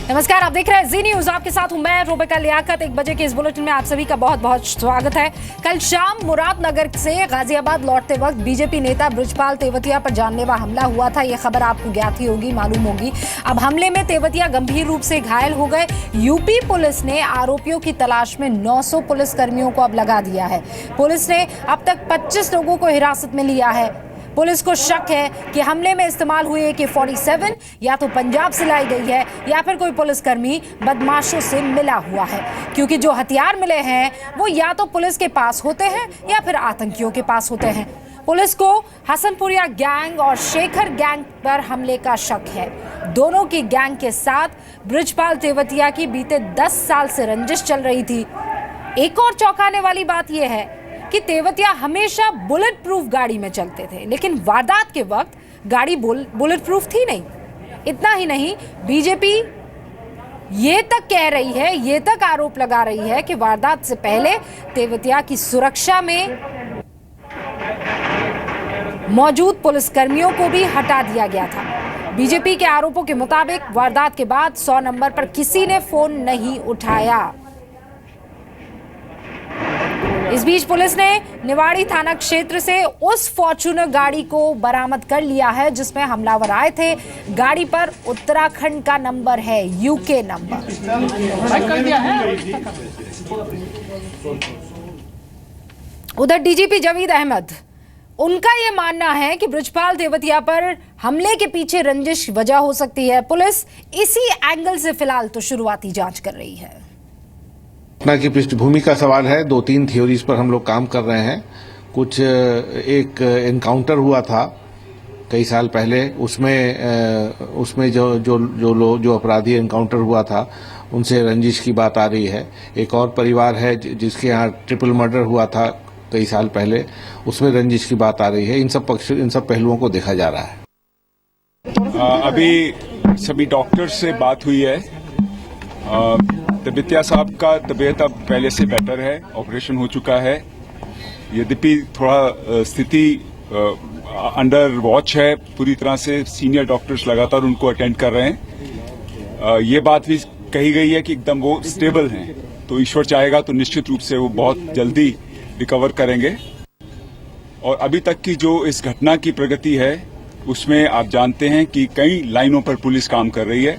नमस्कार, आप देख रहे हैं जी न्यूज। आपके साथ हूं मैं रुबिका लियाकत। 1 बजे के इस बुलेटिन में आप सभी का बहुत बहुत स्वागत है। कल शाम मुरादनगर से गाजियाबाद लौटते वक्त बीजेपी नेता बृजपाल तेवतिया पर जानलेवा हमला हुआ था। यह खबर आपको ज्ञात ही होगी, मालूम होगी। अब हमले में तेवतिया गंभीर रूप से घायल हो गए। यूपी पुलिस ने आरोपियों की तलाश में 900 पुलिस कर्मियों को अब लगा दिया है। पुलिस ने अब तक 25 लोगों को हिरासत में लिया है। पुलिस को शक है कि हमले में इस्तेमाल हुए AK-47 या तो पंजाब से लाई गई है या फिर कोई पुलिसकर्मी बदमाशों से मिला हुआ है, क्योंकि जो हथियार मिले हैं वो या तो पुलिस के पास होते हैं या फिर आतंकियों के पास होते हैं। पुलिस को हसनपुरिया गैंग और शेखर गैंग पर हमले का शक है। दोनों की गैंग के साथ बृजपाल तेवतिया की बीते 10 साल से रंजिश चल रही थी। एक और चौंकाने वाली बात यह है कि तेवतिया हमेशा बुलेट प्रूफ गाड़ी में चलते थे, लेकिन वारदात के वक्त गाड़ी बुलेट प्रूफ थी नहीं। इतना ही नहीं, बीजेपी ये तक कह रही है, ये तक आरोप लगा रही है कि वारदात से पहले तेवतिया की सुरक्षा में मौजूद पुलिसकर्मियों को भी हटा दिया गया था। बीजेपी के आरोपों के मुताबिक वारदात के बाद 100 नंबर पर किसी ने फोन नहीं उठाया। इस बीच पुलिस ने निवाड़ी थाना क्षेत्र से उस फॉर्च्यूनर गाड़ी को बरामद कर लिया है जिसमें हमलावर आए थे। गाड़ी पर उत्तराखंड का नंबर है, यूके नंबर। उधर डीजीपी जावेद अहमद, उनका यह मानना है कि बृजपाल तेवतिया पर हमले के पीछे रंजिश वजह हो सकती है। पुलिस इसी एंगल से फिलहाल तो शुरुआती जांच कर रही है। घटना की पृष्ठभूमि का सवाल है। 2-3 थ्योरीज पर हम लोग काम कर रहे हैं। कुछ एक एनकाउंटर हुआ था कई साल पहले, उसमें जो अपराधी एनकाउंटर हुआ था उनसे रंजिश की बात आ रही है। एक और परिवार है जिसके यहाँ ट्रिपल मर्डर हुआ था कई साल पहले, उसमें रंजिश की बात आ रही है। इन सब पहलुओं को देखा जा रहा है। अभी सभी डॉक्टर से बात हुई है। तेवतिया साहब का तबीयत अब पहले से बेटर है, ऑपरेशन हो चुका है। यद्यपि थोड़ा स्थिति अंडर वॉच है पूरी तरह से। सीनियर डॉक्टर्स लगातार उनको अटेंड कर रहे हैं। ये बात भी कही गई है कि एकदम वो स्टेबल हैं, तो ईश्वर चाहेगा तो निश्चित रूप से वो बहुत जल्दी रिकवर करेंगे। और अभी तक की जो इस घटना की प्रगति है उसमें आप जानते हैं कि कई लाइनों पर पुलिस काम कर रही है,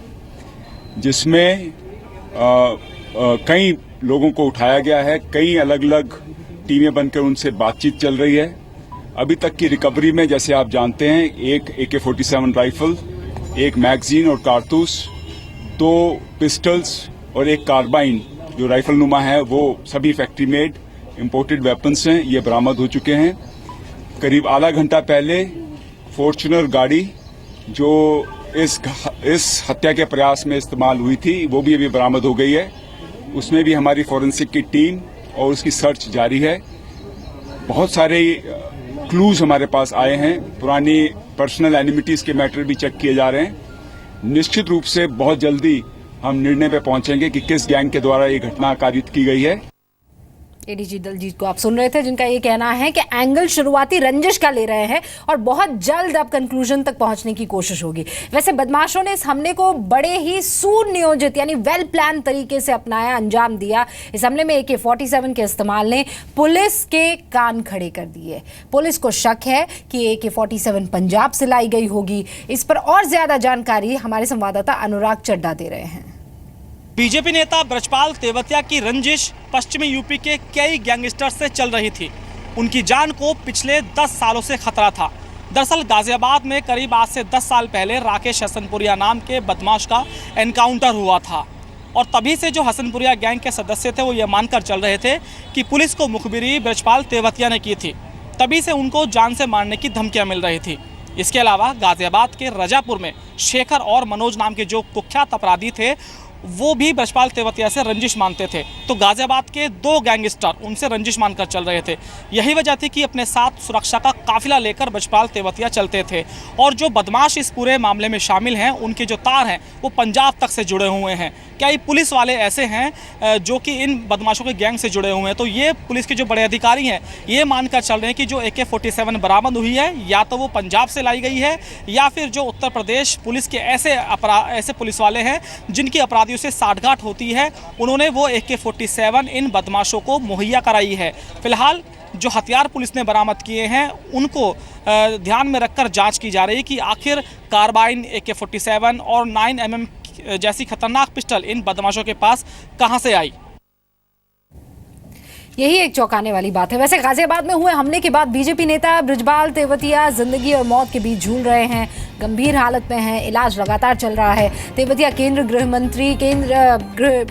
जिसमें कई लोगों को उठाया गया है। कई अलग अलग टीमें बनकर उनसे बातचीत चल रही है। अभी तक की रिकवरी में जैसे आप जानते हैं, एक AK-47 राइफल, एक मैगजीन और कारतूस, 2 पिस्टल्स और एक कार्बाइन जो राइफल नुमा है, वो सभी फैक्ट्री मेड इंपोर्टेड वेपन्स हैं, ये बरामद हो चुके हैं। करीब आधा घंटा पहले फॉर्च्यूनर गाड़ी जो इस हत्या के प्रयास में इस्तेमाल हुई थी वो भी अभी बरामद हो गई है। उसमें भी हमारी फोरेंसिक की टीम और उसकी सर्च जारी है। बहुत सारे क्लूज हमारे पास आए हैं। पुरानी पर्सनल एनिमिटीज के मैटर भी चेक किए जा रहे हैं। निश्चित रूप से बहुत जल्दी हम निर्णय पे पहुंचेंगे कि किस गैंग के द्वारा ये घटना कारित की गई है। एडीजी दलजीत को आप सुन रहे थे, जिनका ये कहना है कि एंगल शुरुआती रंजिश का ले रहे हैं और बहुत जल्द अब कंक्लूजन तक पहुंचने की कोशिश होगी। वैसे बदमाशों ने इस हमले को बड़े ही सुनियोजित यानी वेल प्लान तरीके से अपनाया, अंजाम दिया। इस हमले में AK-47 के इस्तेमाल ने पुलिस के कान खड़े कर दिए। पुलिस को शक है कि AK-47 पंजाब से लाई गई होगी। इस पर और ज्यादा जानकारी हमारे संवाददाता अनुराग चड्ढा दे रहे हैं। बीजेपी नेता बृजपाल तेवतिया की रंजिश पश्चिमी यूपी के कई गैंगस्टर से चल रही थी। उनकी जान को पिछले 10 सालों से खतरा था। दरअसल गाजियाबाद में करीब आज से 10 साल पहले राकेश हसनपुरिया नाम के बदमाश का एनकाउंटर हुआ था, और तभी से जो हसनपुरिया गैंग के सदस्य थे वो ये मानकर चल रहे थे कि पुलिस को मुखबिरी बृजपाल तेवतिया ने की थी। तभी से उनको जान से मारने की धमकियाँ मिल रही थी। इसके अलावा गाजियाबाद के रजापुर में शेखर और मनोज नाम के जो कुख्यात अपराधी थे, वो भी ब्रजपाल तेवतिया से रंजिश मानते थे। तो गाजियाबाद के 2 गैंगस्टर उनसे रंजिश मानकर चल रहे थे। यही वजह थी कि अपने साथ सुरक्षा का काफिला लेकर ब्रजपाल तेवतिया चलते थे। और जो बदमाश इस पूरे मामले में शामिल हैं, उनके जो तार हैं वो पंजाब तक से जुड़े हुए हैं। क्या ये पुलिस वाले ऐसे हैं जो कि इन बदमाशों के गैंग से जुड़े हुए हैं? तो ये पुलिस के जो बड़े अधिकारी हैं ये मानकर चल रहे हैं कि जो AK-47 बरामद हुई है या तो वो पंजाब से लाई गई है या फिर जो उत्तर प्रदेश पुलिस के ऐसे पुलिस वाले हैं जिनकी अपराधियों से साठगांठ होती है, उन्होंने वो AK-47 इन बदमाशों को मुहैया कराई है। फिलहाल जो हथियार पुलिस ने बरामद किए हैं उनको ध्यान में रखकर जांच की जा रही है कि आखिर कार्बाइन, AK-47 और 9mm जैसी खतरनाक पिस्टल इन बदमाशों के पास कहां से आई। यही एक चौंकाने वाली बात है। वैसे गाजियाबाद में हुए हमले के बाद बीजेपी नेता ब्रजपाल तेवतिया जिंदगी और मौत के बीच झूल रहे हैं, गंभीर हालत में हैं, इलाज लगातार चल रहा है। तेवतिया केंद्र गृह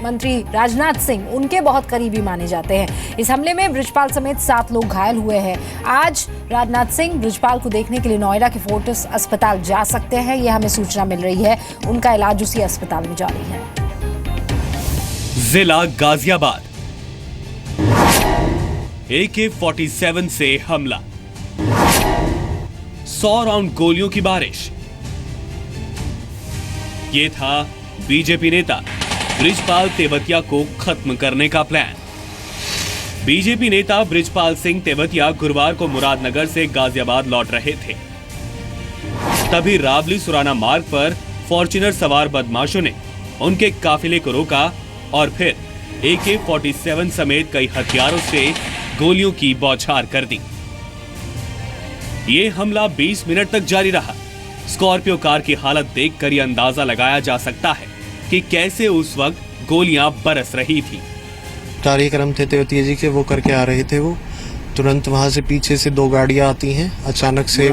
मंत्री राजनाथ सिंह उनके बहुत करीबी माने जाते हैं। इस हमले में ब्रजपाल समेत 7 लोग घायल हुए हैं। आज राजनाथ सिंह ब्रजपाल को देखने के लिए नोएडा के फोर्टिस अस्पताल जा सकते हैं, यह हमें सूचना मिल रही है। उनका इलाज उसी अस्पताल में जारी है। जिला गाजियाबाद, AK-47 से हमला, 100 राउंड गोलियों की बारिश। ये था बीजेपी नेता ब्रजपाल तेवतिया को खत्म करने का प्लान। बीजेपी नेता ब्रजपाल सिंह तेवतिया गुरुवार को मुरादनगर से गाजियाबाद लौट रहे थे। तभी रावली सुराना मार्ग पर फॉर्च्यूनर सवार बदमाशों ने उनके काफिले को रोका और फिर AK-47 समेत कई हथियारों से गोलियों की बौछार कर दी। ये हमला 20 मिनट तक जारी रहा। स्कॉर्पियो कार की हालत देखकर यह अंदाजा लगाया जा सकता है कि कैसे उस वक्त गोलियां बरस रही थी। कार्यक्रम थे तेवतिया जी के, वो करके आ रहे थे। वो तुरंत वहां से पीछे से 2 गाड़ियां आती हैं, अचानक से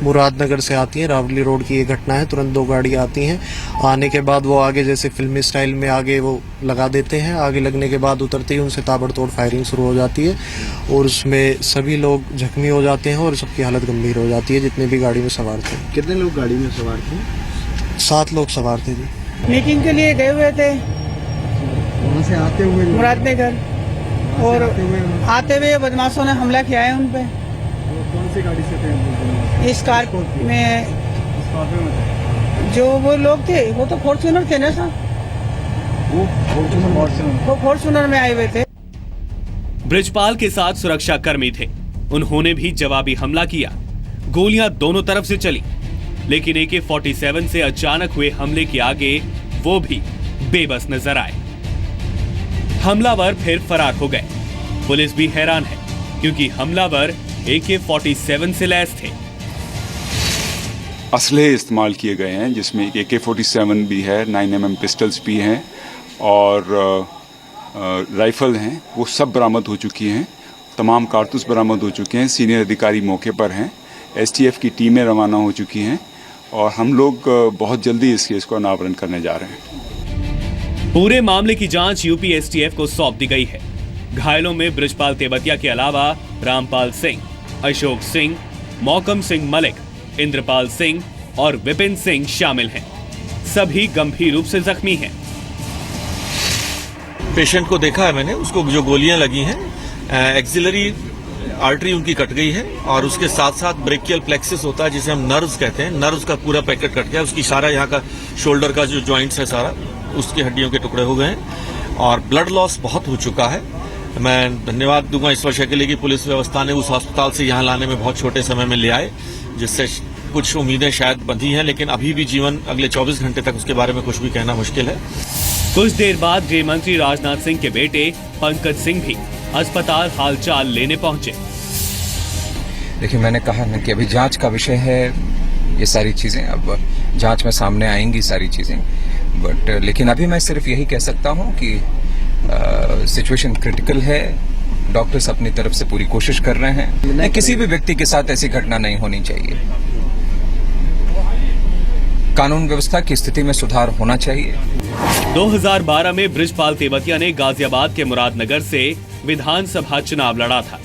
मुरादनगर से आती हैं। रावली रोड की ये घटना है। तुरंत 2 गाड़ियां आती हैं। आने के बाद वो आगे जैसे फिल्मी स्टाइल में आगे वो लगा देते हैं। आगे लगने के बाद उतरते ही उनसे ताबड़तोड़ फायरिंग शुरू हो जाती है और उसमें सभी लोग जख्मी हो जाते हैं और सबकी हालत गंभीर हो जाती है, जितने भी गाड़ी में सवार थे। कितने लोग गाड़ी में सवार थे? 7 लोग सवार थे जी। मीटिंग के लिए गए हुए थे वहाँ से आते हुए मुरादनगर, और आते हुए बदमाशों ने हमला किया है उन पे। कौन सी गाड़ी से थे? इस कार में जो वो लोग थे वो तो फॉर्च्यूनर थे ना सर, वो फॉर्च्यूनर में आए हुए थे। ब्रजपाल के साथ सुरक्षा कर्मी थे, उन्होंने भी जवाबी हमला किया। गोलियां दोनों तरफ से चली, लेकिन AK-47 से अचानक हुए हमले के आगे वो भी बेबस नजर आए। हमलावर फिर फरार हो गए। पुलिस भी हैरान है क्योंकि हमलावर AK-47 से लैस थे। असलहे इस्तेमाल किए गए हैं जिसमें AK-47 भी है, 9mm पिस्टल्स भी हैं और राइफल हैं, वो सब बरामद हो चुकी हैं। तमाम कारतूस बरामद हो चुके हैं। सीनियर अधिकारी मौके पर हैं। STF की टीमें रवाना हो चुकी हैं और हम लोग बहुत जल्दी इस केस को अनावरण करने जा रहे हैं। पूरे मामले की जांच UP STF को सौंप दी गई है। घायलों में ब्रजपाल तेवतिया के अलावा रामपाल सिंह, अशोक सिंह, मौकम सिंह मलिक, इंद्रपाल सिंह और विपिन सिंह शामिल हैं। सभी गंभीर रूप से जख्मी हैं। पेशेंट को देखा है मैंने, उसको जो गोलियां लगी हैं, एक्सिलरी आर्टरी उनकी कट गई है और उसके साथ साथ ब्रेकियल प्लेक्सिस होता है जिसे हम नर्व्स कहते हैं, नर्व्स का पूरा पैकेट कट गया। उसकी सारा यहाँ का शोल्डर का जो जॉइंट्स है सारा उसकी हड्डियों के टुकड़े हो गए हैं और ब्लड लॉस बहुत हो चुका है। मैं धन्यवाद दूंगा ईश्वर के लिए कि पुलिस व्यवस्था ने उस अस्पताल से यहाँ लाने में बहुत छोटे समय में ले आए, जिससे कुछ उम्मीदें शायद बंधी हैं, लेकिन अभी भी जीवन अगले 24 घंटे तक उसके बारे में कुछ भी कहना मुश्किल है। कुछ देर बाद गृह मंत्री राजनाथ सिंह के बेटे पंकज सिंह भी अस्पताल हालचाल लेने पहुंचे। देखिए, मैंने कहा ना कि अभी जांच का विषय है, ये सारी चीजें अब जांच में सामने आएंगी सारी चीजें, बट लेकिन अभी मैं सिर्फ यही कह सकता हूं कि सिचुएशन क्रिटिकल है। डॉक्टर्स अपनी तरफ से पूरी कोशिश कर रहे हैं। किसी भी व्यक्ति के साथ ऐसी घटना नहीं होनी चाहिए। कानून व्यवस्था की स्थिति में सुधार होना चाहिए। 2012 में ब्रजपाल तेवतिया ने गाजियाबाद के मुरादनगर से विधानसभा चुनाव लड़ा था।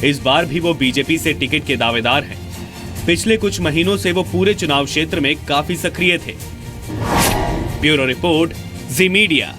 इस बार भी वो बीजेपी से टिकट के दावेदार हैं। पिछले कुछ महीनों से वो पूरे चुनाव क्षेत्र में काफी सक्रिय थे। ब्यूरो रिपोर्ट, जी मीडिया